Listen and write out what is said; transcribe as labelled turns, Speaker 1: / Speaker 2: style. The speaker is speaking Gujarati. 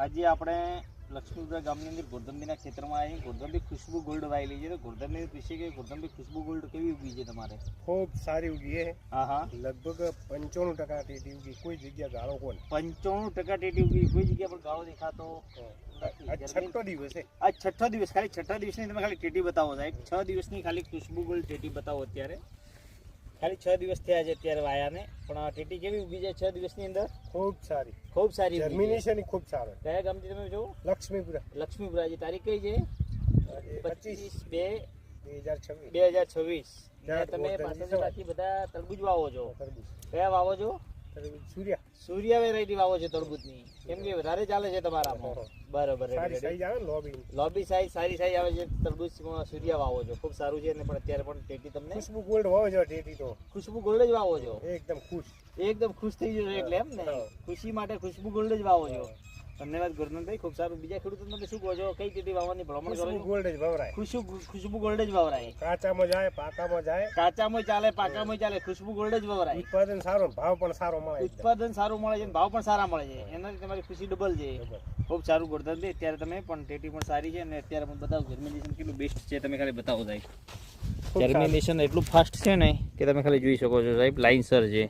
Speaker 1: આજે આપણે લક્ષ્મીપુરા ગામની અંદર ગોરધંબીના ખેતરમાં આવી ગોરધંબી ખુશ્બુ ગોલ્ડ વાયેલી છે. તો ગોરધંબી પૂછીએ કે ગોરધંબી ખુશ્બુ ગોલ્ડ કેવી ઉગી છે તમારે?
Speaker 2: ખૂબ સારી ઉગી છે.
Speaker 1: હા હા,
Speaker 2: લગભગ 95% ટેટી ઉગી. કોઈ જગ્યા ગાળો કોણ.
Speaker 1: 95% ટેટી ઉગી. કોઈ જગ્યા પર ગાળો દેખાતો
Speaker 2: આ છઠ્ઠો દિવસ છે.
Speaker 1: આ છઠ્ઠો દિવસ, ખાલી છઠ્ઠા દિવસની તમે ખાલી ટેટી બતાવો સાહેબ. 6 દિવસની ખાલી ખુશ્બુ ગોલ્ડ ટેટી બતાવો. અત્યારે ખાલી 6 દિવસ થયા છે અત્યારે વાયાને, પણ આ ટેટી કેવી ઉગી છે 6 દિવસની અંદર?
Speaker 2: ખૂબ સારી.
Speaker 1: ખૂબ સારી
Speaker 2: જર્મિનેશન ખૂબ સારું.
Speaker 1: કયા ગામથી તમે જો?
Speaker 2: લક્ષ્મીપુરા.
Speaker 1: લક્ષ્મીપુરા. જે તારીખ કઈ છે? 25/2/2026. તમે પાછળ બાકી બધા તરબૂજ વાવો છો. કયા વાવો છો? સૂર્યા વેરાયટી વાવો છો તરબૂજની, કેમ કે વધારે ચાલે છે તમારામાં. બરોબર. લોબી સાઈઝ સારી સાઈઝ આવે છે તરબૂચમાં, સૂર્યા વાવો છો. ખૂબ સારું છે. અને પણ અત્યારે પણ ટેટી તમને
Speaker 2: ખુશ્બુ ગોલ્ડ વાવો છો. ટેટી તો
Speaker 1: ખુશ્બુ ગોલ્ડ જ વાવો છો.
Speaker 2: એકદમ ખુશ,
Speaker 1: એકદમ ખુશ થઈ જશે એટલે એમ ને. ખુશી માટે ખુશ્બુ ગોલ્ડ જ વાવો છો. ધન્યવાદ ગોરધનભાઈ, ખૂબ સારું. બીજા ખેડૂતો તમે શું કહો છો? કઈ ટેટી વાવવાની ભલામણ કરો છો?
Speaker 2: ગોલ્ડ જ વવરાય.
Speaker 1: ખુશ્બુ ગોલ્ડ જ વવરાય.
Speaker 2: કાચામાં જાય, પાકામાં જાય.
Speaker 1: કાચામાં ચાલે, પાકામાં ચાલે, ખુશ્બુ ગોલ્ડ જ વવરાય.
Speaker 2: ઉત્પાદન સારું, ભાવ પણ સારો મળે.
Speaker 1: ઉત્પાદન સારું મળે છે, ભાવ પણ સારા મળે છે. એનાથી તમારી ખુશી ડબલ છે. ખૂબ સારું ગોરધનભાઈ. અત્યારે તમે પણ ટેટી પણ સારી છે અને અત્યારે પણ બતાવો જર્મિનેશન કેટલું બેસ્ટ છે. તમે ખાલી બતાવો સાહેબ. જર્મિનેશન એટલું ફાસ્ટ છે ને કે તમે ખાલી જોઈ શકો છો સાહેબ. લાઇનસર છે.